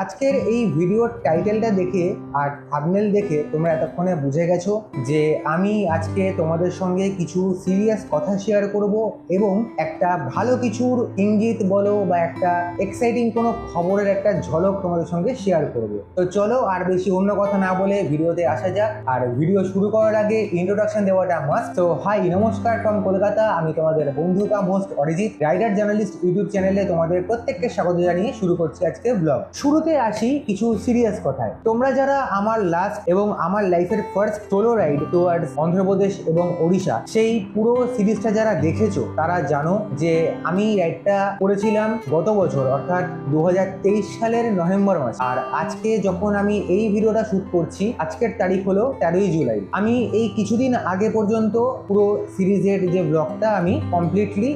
আজকের এই ভিডিওর টাইটেলটা দেখে আর থাম্বনেল দেখে তোমরা এতক্ষণে বুঝে গেছো যে আমি আজকে তোমাদের সঙ্গে কিছু সিরিয়াস কথা শেয়ার করব এবং একটা ভালো কিছুর ইঙ্গিত বলো বা একটা এক্সাইটিং কোনো খবরের একটা ঝলক তোমাদের সঙ্গে শেয়ার করব। তো চলো আর বেশি অন্য কথা না বলে ভিডিওতে আসা যাক। আর ভিডিও শুরু করার আগে ইন্ট্রোডাকশন দেওয়াটা মাস্ট। তো হাই, নমস্কার ফ্রম কলকাতা। আমি তোমাদের বন্ধু cum host Arijit, rider journalist YouTube চ্যানেলে তোমাদের প্রত্যেককে স্বাগত জানিয়ে শুরু করছি আজকে ব্লগ। শুরুতে আসি কিছু সিরিয়াস কথায়। তোমরা যারা আমার লাস্ট এবং আমার লাইফের first solo ride towards Andhra Pradesh এবং ওড়িশা সেই পুরো সিরিজটা যারা দেখেছো তারা জানো যে আমি রাইডটা করেছিলাম গত বছর, অর্থাৎ 2023 সালের নভেম্বর মাস। আর আজকে যখন আমি এই ভিডিওটা শুট করছি, আজকের তারিখ হলো 13ই জুলাই। আমি এই কিছুদিন আগে পর্যন্ত পুরো সিরিজের যে ব্লগটা আমি কমপ্লিটলি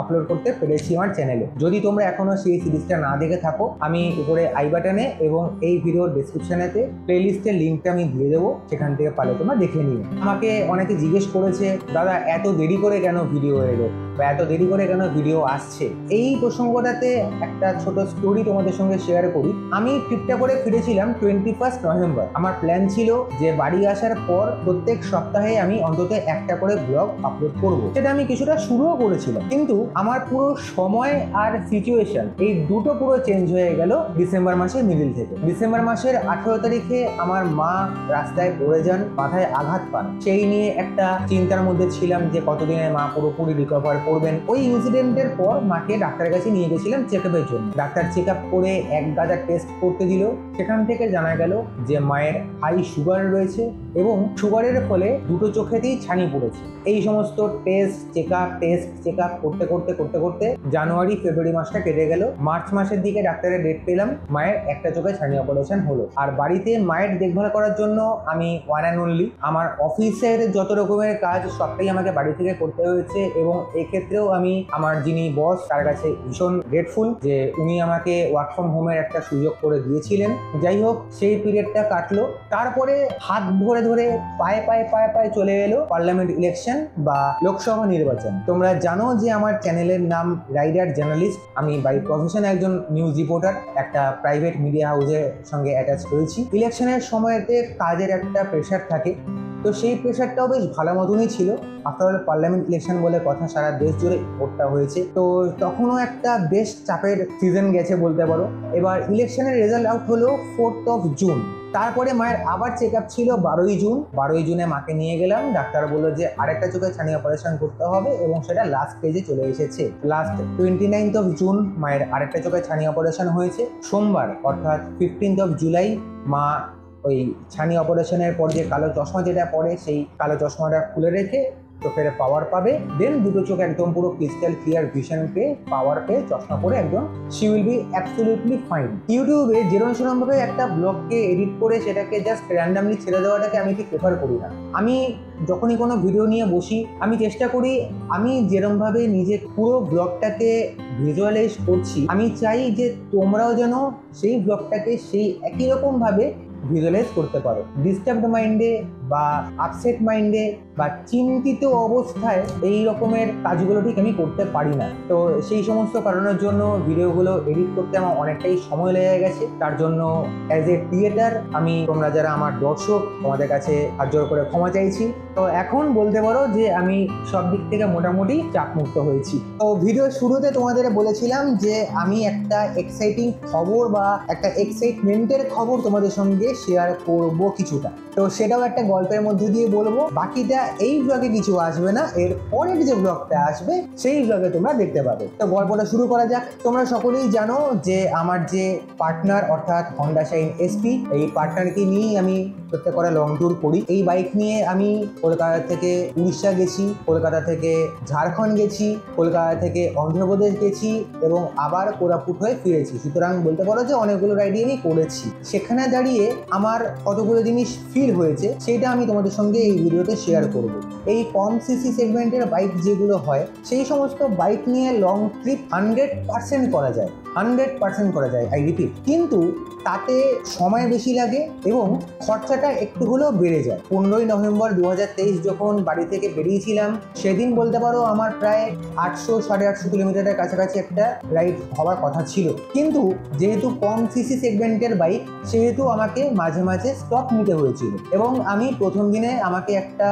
আপলোড করতে পেরেছি আমার চ্যানেলে। যদি তোমরা এখনো সেই সিরিজটা না দেখে থাকো, আমি উপরে আই বাটনে এবং এই ভিডিওর ডেসক্রিপশনেতে প্লেলিস্টের লিঙ্কটা আমি দিয়ে দেবো, সেখান থেকে পারলে তোমরা দেখে নিও। আমাকে অনেকে জিজ্ঞেস করেছে, দাদা এত দেরি করে কেন ভিডিও এলো বা এত দেরি করে কেন ভিডিও আসছে। এই প্রসঙ্গটাতে একটা ছোট স্টোরি তোমাদের সঙ্গে শেয়ার করি। আমি ট্রিপটা করে ফিরেছিলাম 21 নভেম্বর। আমার প্ল্যান ছিল যে বাড়ি আসার পর প্রত্যেক সপ্তাহে আমি অন্তত একটা করে ব্লগ আপলোড করব। সেটা আমি কিছুটা শুরুও করেছিলাম, কিন্তু আমার পুরো সময় আর সিচুয়েশন এই দুটো পুরো চেঞ্জ হয়ে গেল ডিসেম্বর মাসের মিডিল থেকে। ডিসেম্বর মাসের 18 তারিখে আমার মা রাস্তায় পড়ে যান, মাথায় আঘাত পান। সেই নিয়ে একটা চিন্তার মধ্যে ছিলাম যে কতদিনে মা পুরোপুরি রিকভার করবেন। ওই ইনসিডেন্টের পর মাকে ডাক্তারের কাছে নিয়ে গেছিলাম চেকআপের জন্য। ডাক্তার চেকআপ করে এক গাদা টেস্ট করতে দিল। সেখান থেকে জানা গেল যে মায়ের হাই সুগার রয়েছে এবং সুগারের ফলে দুটো চোখেতেই ছানি পড়েছে। এই সমস্ত টেস্ট চেকআপ করতে করতে জানুয়ারি ফেব্রুয়ারি মাসটা কেটে গেল। মার্চ মাসের দিকে ডাক্তারের ডেট পেলাম, মায়ের একটা চোখে ছানি অপারেশন হলো। আর বাড়িতে মায়ের দেখভাল করার জন্য আমি ওয়ান অ্যান্ড অনলি আমার অফিসের যত রকমের কাজ সবটাই আমাকে বাড়ি থেকে করতে হয়েছে। এবং এক্ষেত্রেও আমি আমার যিনি বস তার কাছে ভীষণ গ্রেটফুল যে উনি আমাকে ওয়ার্ক ফ্রম হোমের একটা সুযোগ করে দিয়েছিলেন। যাই হোক, সেই পিরিয়ডটা কাটলো। তারপরে হাত ধরে ধরে পায়ে চলে এলো পার্লামেন্ট ইলেকশন বা লোকসভা নির্বাচন। তোমরা জানো যে আমার চ্যানেলের নাম রাইডার জার্নালিস্ট। আমি বাই প্রফেশন একজন নিউজ রিপোর্টার, একটা প্রাইভেট মিডিয়া হাউসের সঙ্গে অ্যাটাচ রয়েছি। ইলেকশনের সময়তে কাজের একটা প্রেশার থাকে, তো সেই প্রেশারটাও বেশ ভালো মতনই ছিল। আফটার অল পার্লামেন্ট ইলেকশন বলে কথা, সারা দেশ জুড়ে ভোটটা হয়েছে, তো তখনও একটা বেশ চাপের সিজন গেছে বলতে পারো। এবার ইলেকশনের রেজাল্ট আউট হলো 4 জুন। তারপরে মায়ের আবার চেক আপ ছিল 12 জুন। 12 জুনে মাকে নিয়ে গেলাম। ডাক্তার বললো যে আরেকটা চোখে ছানি অপারেশন করতে হবে এবং সেটা লাস্ট স্টেজে চলে এসেছে। লাস্ট 29 জুন মায়ের আরেকটা চোখে ছানি অপারেশন হয়েছে। সোমবার অর্থাৎ 15 জুলাই মা ওই ছানি অপারেশনের পর যে কালো চশমা যেটা পরে, সেই কালো চশমাটা খুলে রেখে চোখের পাওয়ার পাবে। দেন দুটো চোখ একদম পুরো ক্রিস্টাল ক্লিয়ার ভিশন পেয়ে, পাওয়ার পেয়ে, চশমা পরে একদম she will be absolutely fine. ইউটিউবে যেরকম একটা ব্লগকে এডিট করে সেটাকে জাস্ট র্যান্ডামলি ছেড়ে দেওয়াটাকে আমি ঠিক প্রেফার করি না। আমি যখনই কোনো ভিডিও নিয়ে বসি, আমি চেষ্টা করি আমি যেরকমভাবে নিজে পুরো ব্লগটাকে ভিজুয়ালাইজ করছি, আমি চাই যে তোমরাও যেন সেই ব্লগটাকে সেই একই রকমভাবে ভিজুয়ালাইজ করতে পারো। ডিস্টার্বড মাইন্ডে বা আপসেট মাইন্ডে বা চিন্তিত অবস্থায় এই রকমের কাজগুলো ঠিক আমি করতে পারি না। তো সেই সমস্ত কারণের জন্য ভিডিওগুলো এডিট করতে আমার অনেকটাই সময় লেগে গেছে। তার জন্য অ্যাজ এ ক্রিয়েটার আমি, তোমরা যারা আমার দর্শক, তোমাদের কাছে হাত জোড় করে ক্ষমা চাইছি। তো এখন বলতে পারো যে আমি সব দিক থেকে মোটামুটি চাপমুক্ত হয়েছি। তো ভিডিও শুরুতে তোমাদের বলেছিলাম যে আমি একটা এক্সাইটিং খবর বা একটা এক্সাইটমেন্টের খবর তোমাদের সঙ্গে শেয়ার করব কিছুটা। তো সেটাও একটা গল্পের মধ্যে দিয়ে বলবো। বাকিটা এই ব্লগে কিছু আসবে না, এর পরের যে ব্লগটা আসবে সেই ব্লগে তোমরা দেখতে পাবে। তো গল্পটা শুরু করা যাক। তোমরা সকলেই জানো যে আমার যে পার্টনার অর্থাৎ হন্ডা শাইন এসপি, এই পার্টনারকে নিয়েই আমি প্রত্যেক করে লং ট্যুর করি। এই বাইক নিয়ে আমি কলকাতা থেকে উড়িষ্যা গেছি, কলকাতা থেকে ঝাড়খণ্ড গেছি, কলকাতা থেকে অন্ধ্রপ্রদেশ গেছি এবং আবার কোরাপুট হয়ে ফিরেছি। সুতরাং বলতে পারো যে অনেকগুলো রাইডই আমি করেছি। সেখানে দাঁড়িয়ে আমার কতগুলো জিনিস ফিল হয়েছে সেইটা সেটা আমি তোমাদের সঙ্গে এই ভিডিওতে শেয়ার করব। এই কম সিসি সেগমেন্টের বাইক যেগুলো হয় সেই সমস্ত বাইক নিয়ে লং ট্রিপ 100% করা যায়, 100% করা যায়, আই রিপিট। কিন্তু তাতে সময় বেশি লাগে এবং খরচাটা একটু হলেও বেড়ে যায়। 15ই নভেম্বর 2023 যখন বাড়ি থেকে বেরিয়েছিলাম সেদিন বলতে পারো আমার প্রায় 800-850 কিলোমিটারের কাছাকাছি একটা রাইড হওয়ার কথা ছিল। কিন্তু যেহেতু কম সিসি সেগমেন্টের বাইক সেহেতু আমাকে মাঝে মাঝে স্টপ নিতে হয়েছিল এবং আমি প্রথম দিনে আমাকে একটা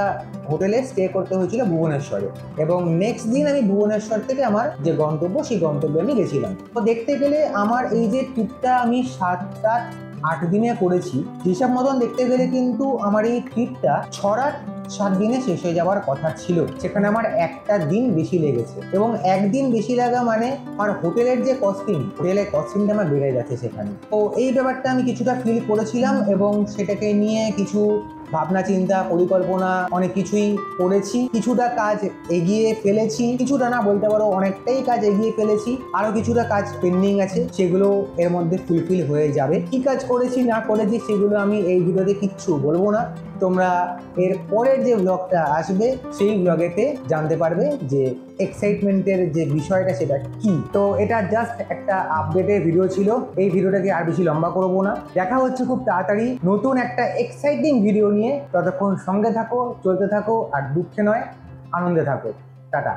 হোটেলে স্টে করতে হয়েছিল ভুবনেশ্বরে, এবং নেক্সট দিন আমি ভুবনেশ্বর থেকে আমার যে গন্তব্য সেই গন্তব্যে আমি গেছিলাম। তো দেখতে গেলে আমার এই যে ট্রিপটা আমি 7-8 দিনে করেছি, হিসাব মতন দেখতে গেলে কিন্তু আমার এই ট্রিপটা 6-7 দিনে শেষ হয়ে যাওয়ার কথা ছিল। সেখানে আমার একটা দিন বেশি লেগেছে, এবং একদিন বেশি লাগা মানে আমার হোটেলের যে কস্টিংটা আমার বেড়ে গেছে সেখানে। তো এই ব্যাপারটা আমি কিছুটা ফিল করেছিলাম এবং সেটাকে নিয়ে কিছু ভাবনা চিন্তা পরিকল্পনা অনেক কিছুই করেছি। কিছুটা কাজ এগিয়ে ফেলেছি, কিছুটা না বলতে পারো অনেকটাই কাজ এগিয়ে ফেলেছি। আরো কিছুটা কাজ পেন্ডিং আছে, সেগুলো এর মধ্যে ফুলফিল হয়ে যাবে। কি কাজ করেছি না করেছি সেগুলো আমি এই ভিডিওতে কিচ্ছু বলবো না। তোমরা এর পরের যে ব্লগটা আসবে সেই ব্লগেতে জানতে পারবে যে এক্সাইটমেন্টের যে বিষয়টা সেটা কি। তো এটা জাস্ট একটা আপডেটের ভিডিও ছিল, এই ভিডিওটাকে আর বেশি লম্বা করবো না। দেখা হচ্ছে খুব তাড়াতাড়ি নতুন একটা এক্সাইটিং ভিডিও নিয়ে। ততক্ষণ সঙ্গে থাকো, চলতে থাকো, আর দুঃখে নয় আনন্দে থাকো। টাটা।